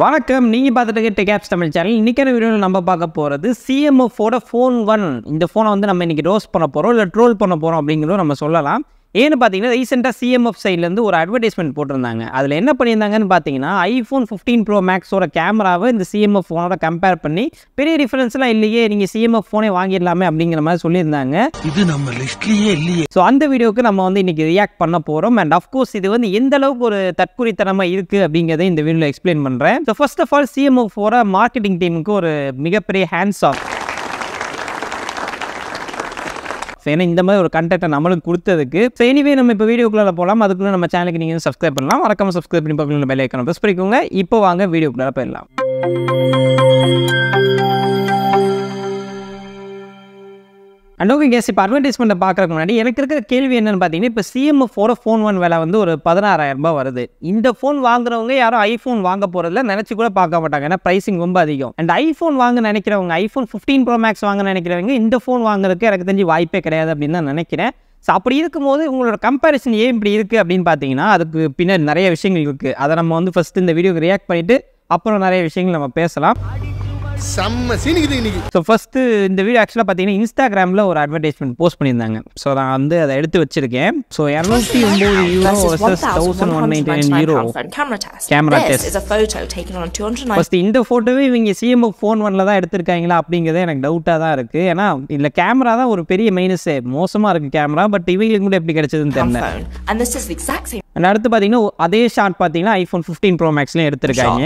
வணக்கம், நீங்கள் பார்த்துட்டு இருக்க டெக் ஆப்ஸ் தமிழ் சேனல். இன்றைக்கான வீடியோவில் நம்ம பார்க்க போகிறது சிஎம்எஃபோட ஃபோன் 1. இந்த ஃபோனை வந்து நம்ம இன்றைக்கி ரோஸ்ட் பண்ண போகிறோம், இல்லை ட்ரோல் பண்ண போகிறோம் அப்படிங்கிறதும் நம்ம சொல்லலாம். ஏன்னு பார்த்தீங்கன்னா, ரீசெண்டாக சிஎம்எஃப் சைட்லேருந்து ஒரு அட்வர்டைஸ்மெண்ட் போட்டிருந்தாங்க. அதில் என்ன பண்ணியிருந்தாங்கன்னு பார்த்தீங்கன்னா, iPhone 15 Pro Maxோட கேமராவை இந்த சிஎம்எஃப் ஃபோனோட கம்பேர் பண்ணி பெரிய டிஃபரன்ஸ்லாம் இல்லையே, நீங்கள் சிஎம்எஃப் ஃபோனே வாங்கிடலாமே அப்படிங்கிற மாதிரி சொல்லியிருந்தாங்க. இது நம்ம லிஸ்ட்லேயே இல்லையே. ஸோ அந்த வீடியோவுக்கு நம்ம வந்து இன்றைக்கி ரியாக்ட் பண்ண போகிறோம். அண்ட் அஃப்கோர்ஸ் இது வந்து எந்த அளவுக்கு ஒரு தற்குறித்தனமாக இருக்குது அப்படிங்கிறத இந்த வீடியோவில் எக்ஸ்பிளைன் பண்ணுறேன். ஸோ ஃபர்ஸ்ட் ஆஃப் ஆல் சிஎம்எஃபோட மார்க்கெட்டிங் டீமுக்கு ஒரு மிகப்பெரிய ஹேண்ட்ஸ் ஆஃப். ஏன்னா இந்த மாதிரி ஒரு கண்டென்ட்டை நம்மளுக்கு கொடுத்ததுக்கு. ஸோ எனிவே நம்ம இப்போ வீடியோக்குள்ளே போகலாம். அதுக்குள்ளே நம்ம சேனலுக்கு நீங்கள் சப்ஸ்கிரைப் பண்ணலாம். மறக்காம சப்ஸ்கிரைப் பண்ணி பக்கத்தில் பெல் ஐக்கானை ப்ரெஸ் பண்ணிக்கோங்க. இப்போ வாங்க வீடியோக்குள்ளே போயிடலாம். அண்ட் ஓகே கேஸ், இப்போ அட்வர்டைஸ்மெண்ட்டை பார்க்குறதுக்கு முன்னாடி எனக்கு இருக்கிற கேள்வி என்னென்னு பார்த்தீங்கன்னா, இப்போ சிஎம்எஃபோட ஃபோன் 1 விலை வந்து ஒரு 16,000 ரூபாய் வருது. இந்த ஃபோன் வாங்குறவங்க யாரும் ஐஃபோன் வாங்க போகிறதில்ல, நினச்சி கூட பார்க்க மாட்டாங்க. ஏன்னா ப்ரைஸிங் ரொம்ப அதிகம். அண்ட் ஐஃபோன் வாங்க நினைக்கிறவங்க, iPhone 15 Pro Max வாங்க நினைக்கிறவங்க இந்த ஃபோன் வாங்குறதுக்கு எனக்கு தெரிஞ்சு வாய்ப்பே கிடையாது அப்படின்னு தான் நினைக்கிறேன். ஸோ அப்படி இருக்கும்போது உங்களோட கம்பேரிசன் ஏன் இப்படி இருக்குது அப்படின்னு பார்த்தீங்கன்னா, அதுக்கு பின்னாடி நிறைய விஷயங்கள் இருக்குது. அதை நம்ம வந்து ஃபஸ்ட்டு இந்த வீடியோக்கு ரியாக்ட் பண்ணிவிட்டு அப்புறம் நிறைய விஷயங்கள் நம்ம பேசலாம். ஸோ ஃபஸ்ட்டு இந்த வீடியோ ஆக்சுவலாக பார்த்தீங்கன்னா இன்ஸ்டாகிராமில் ஒரு அட்வர்டைஸ்மெண்ட் போஸ்ட் பண்ணியிருந்தாங்க. ஸோ நான் வந்து அதை எடுத்து வச்சிருக்கேன். So 209 euro versus 1199 camera test. First இந்த ஃபோட்டோவே இவங்க சிஎம்எஃப் ஃபோன் 1ல தான் எடுத்திருக்காங்களா அப்படிங்கிறதே எனக்கு டவுட்டாக தான் இருக்குது. ஏன்னா இதில் கேமரா தான் ஒரு பெரிய மைனஸே, மோசமாக இருக்குது கேமரா. பட் இவங்களுக்கு கூட எப்படி கிடைச்சதுன்னு தெரியல. அண்ட் அடுத்து பார்த்தீங்கன்னா அதே ஷாட் பார்த்தீங்கன்னா iPhone 15 Pro Maxலையும் எடுத்திருக்காங்க.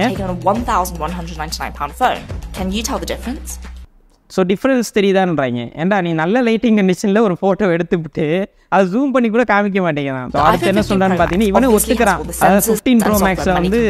Can you tell the difference? So difference தெரியுதான்றாங்க. ஏன்டா நீ நல்ல லைட்டிங் கண்டிஷனில் ஒரு ஃபோட்டோ எடுத்துவிட்டு அது ஜூம் பண்ணி கூட காமிக்க மாட்டேங்கிறான். ஸோ அடுத்து என்ன சொல்கிறான்னு பார்த்தீங்கன்னா, இவனே ஒத்துக்கிறான். அதாவது 15 Pro Maxல வந்து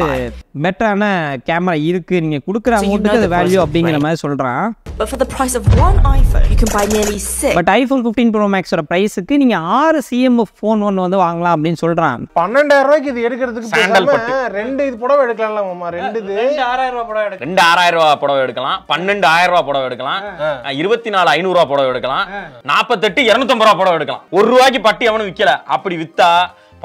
பெட்டரான கேமரா இருக்குது, நீங்கள் கொடுக்குற அமௌண்ட்டுக்கு அது வேல்யூ அப்படிங்கிற மாதிரி சொல்கிறான். But for the price of one iPhone, you can buy nearly 6. But iPhone 15 Pro Maxோட ப்ரைஸுக்கு நீங்கள் 6 சிஎம்எஃப் ஃபோன் 1 வந்து வாங்கலாம் அப்படின்னு சொல்கிறான். 12,000 ரூபாய்க்கு இது எடுக்கிறதுக்கு ரெண்டு இது புடவை எடுக்கலாம்மா. ரெண்டு 6,000 ரூபாய் புடவை எடுக்கலாம். 2,600 ரூபாய் புடவை எடுக்கலாம், 12,000 ரூபாய் புடவை எடுக்கலாம், 24,500 ரூபாய் புடவை எடுக்கலாம், 48,250 ரூபாய் புடவை எடுக்கலாம். ₹1 பட்டி அவனு விற்கல, அப்படி வித்தா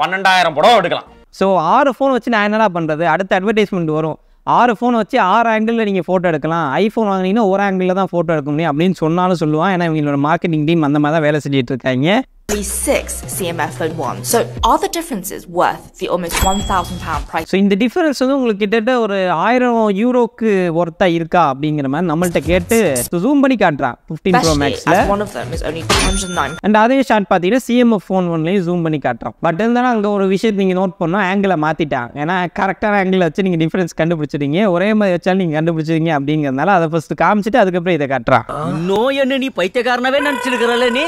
12,000 புடவை எடுக்கலாம். ஸோ 6 ஃபோன் வச்சு நான் என்னடா பண்ணுறது? அடுத்த அட்வர்டைஸ்மெண்ட் வரும், 6 ஃபோன் வச்சு 6 ஆங்கிளில் நீங்கள் ஃபோட்டோ எடுக்கலாம், ஐஃபோன் வாங்கினீங்கன்னா ஒரு ஆங்கிளில் தான் ஃபோட்டோ எடுக்க முடியும் அப்படின்னு சொன்னாலும் சொல்லுவான். ஏன்னா இவங்களோட மார்க்கெட்டிங் டீம் அந்த மாதிரி தான் வேலை செஞ்சுட்டு இருக்காங்க. 6 CMF phone 1. So are the differences worth the almost £1,000 price? So இந்த டிஃபரன்ஸ் வந்து உங்களுக்கு கிட்டத்தட்ட ஒரு 1000 யூரோக்கு ஒர்த்தாக இருக்கா அப்படிங்கிற மாதிரி நம்மள்ட்ட கேட்டு ஜூம் பண்ணி காட்டுறான் 15 Pro Maxல. One of them is only 209. And அதே ஷாட் பார்த்தீங்கன்னா சிஎம்எஃப் ஃபோன் 1லையும் ஜூம் பண்ணி காட்டுறான். பட் இருந்தாலும் அங்கே ஒரு விஷயத்தை நீங்கள் நோட் பண்ணோம், ஆங்கிளை மாற்றிட்டான். ஏன்னா கரெக்டான ஆங்கிள் வச்சு நீங்கள் டிஃபரன்ஸ் கண்டுபிடிச்சிருங்க, ஒரே மாதிரி வச்சாலும் நீங்கள் கண்டுபிடிச்சிருங்க அப்படிங்கிறதுனால அதை ஃபர்ஸ்ட் காமிச்சிட்டு அதுக்கப்புறம் இதை காட்டுறான். நோய் என்ன நீ பைத்தியக்காரனவே நினச்சிருக்கிறல்ல நீ.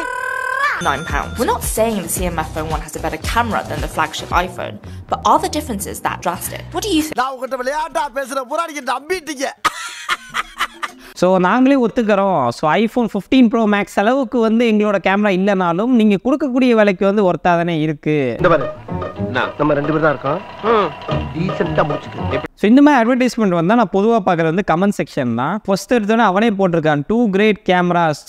£9. We're not saying the CMF phone 1 has a better camera than the flagship iPhone, but are the differences that drastic? What do you think? நான் உங்ககிட்ட விளையாட்டா பேசுற புறாடிக்கு நம்பிட்டீங்க. ஸோ நாங்களே ஒத்துக்கிறோம். ஸோ iPhone 15 Pro Max அளவுக்கு வந்து எங்களோட கேமரா இல்லைனாலும் நீங்கள் கொடுக்கக்கூடிய விலைக்கு வந்து ஒர்த்தாக தானே இருக்குது. இந்த பாரு, நம்ம 2 பேர் தான் இருக்கோம், டீசெண்டாக முடிச்சுக்கோ. ஸோ இந்த மாதிரி அட்வர்டைஸ்மெண்ட் வந்தால் நான் பொதுவாக பார்க்குறது வந்து கமெண்ட் செக்ஷன் தான். ஃபர்ஸ்ட் எடுத்தோன்னே அவனே போட்டிருக்கான் 2 great cameras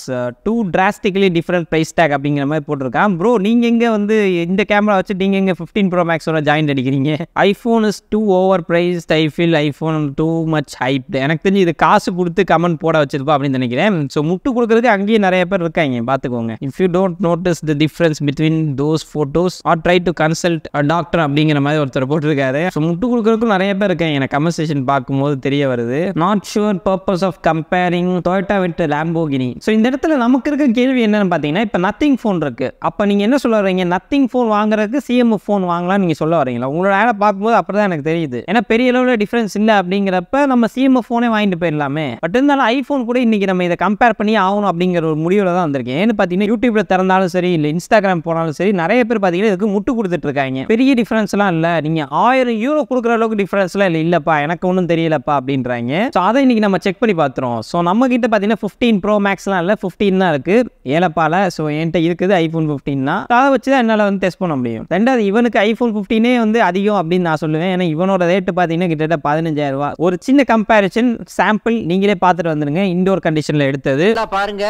2 drastically different price tag அப்படிங்கிற மாதிரி போட்டிருக்கான். ப்ரோ நீங்கள் எங்கே வந்து இந்த கேமரா வச்சு நீங்கள் எங்கே 15 Pro Maxோட ஜாயின்ட் அடிக்கிறீங்க? IPhone is too overpriced, I feel iPhone too much hyped. எனக்கு தெரிஞ்சு இது காசு கொடுத்து கமெண்ட் போட வச்சிருப்பா அப்படின்னு நினைக்கிறேன். ஸோ முட்டு கொடுக்குறதுக்கு அங்கேயே நிறைய பேர் இருக்காங்க, பார்த்துக்கோங்க. If you don't notice the difference between those photos or try to consult a doctor அப்படிங்கிற மாதிரி ஒருத்தர் போட்டிருக்காரு. ஸோ முட்டு கொடுக்குறதுக்கும் நிறைய பேர் இருக்காங்க. எனக்கு கன்வர்சேஷன் பார்க்கும்போது தெரிய வருது. Not sure purpose of comparing Toyota with Lamborghini. So இந்த இடத்துல நமக்கு இருக்க கேள்வி என்னன்னு பார்த்தீங்கன்னா, இப்போ நத்திங் ஃபோன் இருக்கு. அப்போ நீங்கள் என்ன சொல்ல வரீங்க? நத்திங் ஃபோன் வாங்குறதுக்கு சிஎம்எஃப் ஃபோன் வாங்கலாம் நீங்கள் சொல்ல வரீங்களா? உங்களோட ஆடை பார்க்கும்போது அப்படி தான் எனக்கு தெரியுது. ஏன்னா பெரிய அளவில் டிஃப்ரென்ஸ் இல்லை அப்படிங்கிறப்ப நம்ம சிஎம்எஃப் ஃபோனே வாங்கிட்டு போயிடலாமே. பட் இருந்தாலும் ஐஃபோன் கூட இன்னைக்கு நம்ம இதை கம்பேர் பண்ணி ஆகணும் அப்படிங்கிற ஒரு முடிவில் தான் வந்திருக்கேன். ஏன்னு பார்த்தீங்கன்னா யூடியூப்ல திறந்தாலும் சரி, இல்லை இன்ஸ்டாகிராம் போனாலும் சரி, நிறைய பேர் பார்த்தீங்கன்னா இதுக்கு முட்டு கொடுத்துட்டு இருக்காங்க. பெரிய டிஃப்ரென்ஸ்லாம் இல்லை, நீங்கள் 1000 யூரோ கொடுக்குற அளவுக்கு டிஃப்ரென்ஸ்லாம் இல்லைப்பா, எனக்கு ஒன்றும் தெரியலப்பா அப்படின்றாங்க. ஸோ அதை இன்னைக்கு நம்ம செக் பண்ணி பார்த்துறோம். ஸோ நம்ம கிட்ட பார்த்தீங்கன்னா 15 Pro Maxலாம் இல்லை, 15 தான் இருக்கு ஏலப்பால. ஸோ என்கிட்ட இருக்குது iPhone 15 தான். அதை வச்சு தான் என்னால் வந்து டெஸ்ட் பண்ண முடியும். ரெண்டாவது இவனுக்கு iPhone 15 வந்து அதிகம் அப்படின்னு நான் சொல்லுவேன். ஏன்னா இவனோட ரேட்டு பார்த்தீங்கன்னா கிட்டத்தட்ட 15,000 ரூபா. ஒரு சின்ன கம்பேரிசன் சாம்பிள் நீங்களே பார்த்துட்டு வந்துருங்க. இண்டோர் கண்டிஷனில் எடுத்தது பாருங்க,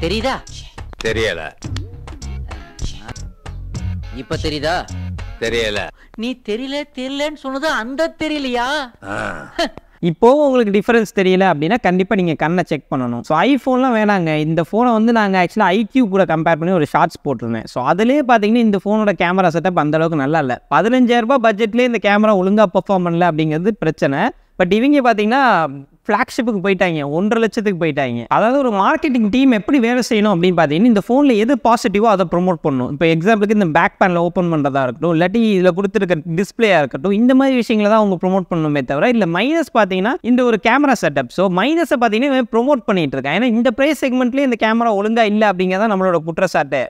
தெரியுதா? தெரியல. இப்ப தெரியுதா? தெரியல. நீ தெரியலன்னு சொன்னது அந்த தெரியலையா? இப்போ உங்களுக்கு டிஃபரன்ஸ் தெரியல அப்படின்னா கண்டிப்பாக நீங்கள் கண்ணை செக் பண்ணணும். ஸோ ஐஃபோன்லாம் வேணாங்க. இந்த ஃபோனை வந்து நாங்கள் ஆக்சுவலாக ஐக்யூ கூட கம்பேர் பண்ணி ஒரு ஷார்ட்ஸ் போட்டிருந்தேன். ஸோ அதிலே பார்த்தீங்கன்னா இந்த ஃபோனோட கேமரா செட்டப் அந்தளவுக்கு நல்லா இல்லை. 15,000 பட்ஜெட்லேயே இந்த கேமரா ஒழுங்காக பெர்ஃபார்ம் பண்ணல அப்படிங்கிறது பிரச்சனை. பட் இவங்க பார்த்தீங்கன்னா ஃப்ளாக்ஷிப்புக்கு போயிட்டாங்க, 1.5 லட்சத்துக்கு போயிட்டாங்க. அதாவது ஒரு மார்க்கெட்டிங் டீம் எப்படி வேலை செய்யணும் அப்படின்னு பார்த்தீங்கன்னா இந்த ஃபோனில் எது பாசிட்டிவோ அதை ப்ரொமோட் பண்ணணும். இப்போ எக்ஸாம்பிளுக்கு இந்த பேக் பேனில் ஓப்பன் பண்ணுறதா இருக்கட்டும், இல்லாட்டி இதில் கொடுத்துருக்க டிஸ்பிளேயாக இருக்கட்டும், இந்த மாதிரி விஷயங்களை தான் அவங்க ப்ரொமோட் பண்ணணுமே தவிர இல்லை மைனஸ் பார்த்தீங்கன்னா இந்த ஒரு கேமரா செட்டப். ஸோ மைனஸை பார்த்தீங்கன்னா ப்ரொமோட் பண்ணிட்டு இருக்காங்க. ஏன்னா இந்த ப்ரைஸ் செக்மெண்ட்லேயே இந்த கேமரா ஒழுங்காக இல்லை அப்படிங்கிறதான் நம்மளோட குற்றச்சாட்டு.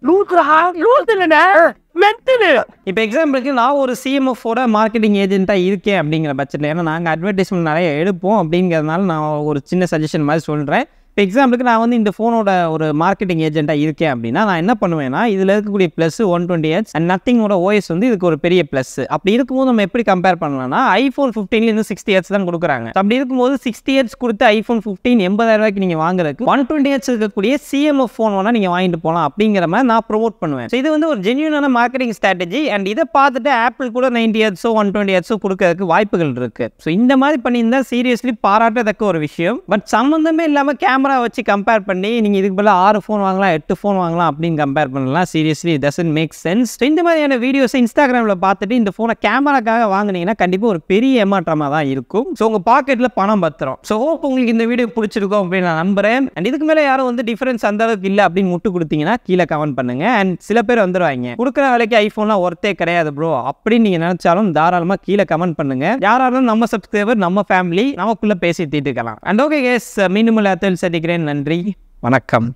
இப்போ எக்ஸாம்பிளுக்கு நான் ஒரு சிஎம்எஃபோட மார்க்கெட்டிங் ஏஜென்ட்டாக இருக்கேன் அப்படிங்கிற பட்சத்தில், ஏன்னா நாங்கள் அட்வர்டைஸ்மெண்ட் நிறைய எடுப்போம் அப்படிங்கிறதுனால நான் ஒரு சின்ன சஜஷன் மாதிரி சொல்கிறேன். இப்போ எக்ஸாம்பிளுக்கு நான் வந்து இந்த ஃபோனோட ஒரு மார்க்கெட்டிங் ஏஜென்ட்டாக இருக்கேன் அப்படின்னா நான் என்ன பண்ணுவேன்னா இதில் இருக்கக்கூடிய ப்ளஸ் 120Hz அண்ட் நத்திங்கோட ஓஎஸ் வந்து இதுக்கு ஒரு பெரிய ப்ளஸ். அப்படி இருக்கும்போது நம்ம எப்படி கம்பேர் பண்ணலாம்னா ஐஃபோன் 15 இன்னும் 60Hz தான் கொடுக்குறாங்க. அப்படி இருக்கும்போது 60Hz கொடுத்து ஐஃபோன் 15 80,000 நீங்கள் வாங்குறதுக்கு 120Hz இருக்கக்கூடிய சிஎம்எஃப் ஃபோன் வேணால் நீங்கள் வாங்கிட்டு போகலாம் அப்படிங்கிற மாதிரி நான் ப்ரொமோட் பண்ணுவேன். ஸோ இது வந்து ஒரு ஜென்யூனான மார்க்கெட்டிங் ஸ்ட்ராட்டஜி. அண்ட் இதை பார்த்துட்டு ஆப்பிள் கூட 90Hz 120Hz கொடுக்கறதுக்கு வாய்ப்புகள் இருக்குது. ஸோ இந்த மாதிரி பண்ணியிருந்தால் சீரியஸ்லி பாராட்டத்தக்க ஒரு விஷயம். பட் சம்மந்தமே இல்லாமல் கேமரா வச்சு கம்பேர் பண்ணி நீங்கள் இதுக்கு பதிலாக 6 ஃபோன் வாங்கலாம் 8 ஃபோன் வாங்கலாம் அப்படின்னு கம்பேர் பண்ணலாம். Seriously it doesn't make sense. இந்த மாதிரியான வீடியோஸை இன்ஸ்டாகிராமில் பார்த்துட்டு இந்த ஃபோனை கேமராக்காக வாங்கினீங்கன்னா கண்டிப்பாக ஒரு பெரிய ஏமாற்றமாக தான் இருக்கும். ஸோ உங்கள் பாக்கெட்டில் பணம் பத்திரம். ஸோ ஹோப் உங்களுக்கு இந்த வீடியோ பிடிச்சிருக்கும் அப்படின்னு நான் நம்புறேன். அண்ட் இதுக்கு மேலே யாரும் வந்து டிஃபரன்ஸ் அந்த அளவுக்கு இல்லை அப்படின்னு முட்டு கொடுத்தீங்கன்னா கீழே கமெண்ட் பண்ணுங்க. அண்ட் சில பேர் வந்துடுவாங்க கொடுக்குற வேலைக்கு ஐஃபோன்லாம் ஒர்த்தே கிடையாது ப்ரோ அப்படின்னு நீங்கள் நினைச்சாலும் தாராளமாக கீழே கமெண்ட் பண்ணுங்க. யாராலும் நம்ம சப்ஸ்கிரைபர் நம்ம ஃபேமிலி நமக்குள்ளே பேசி தீட்டுக்கலாம். அண்ட் ஓகே கேஸ், மீண்டும் சந்திக்கிறேன். நன்றி, வணக்கம்.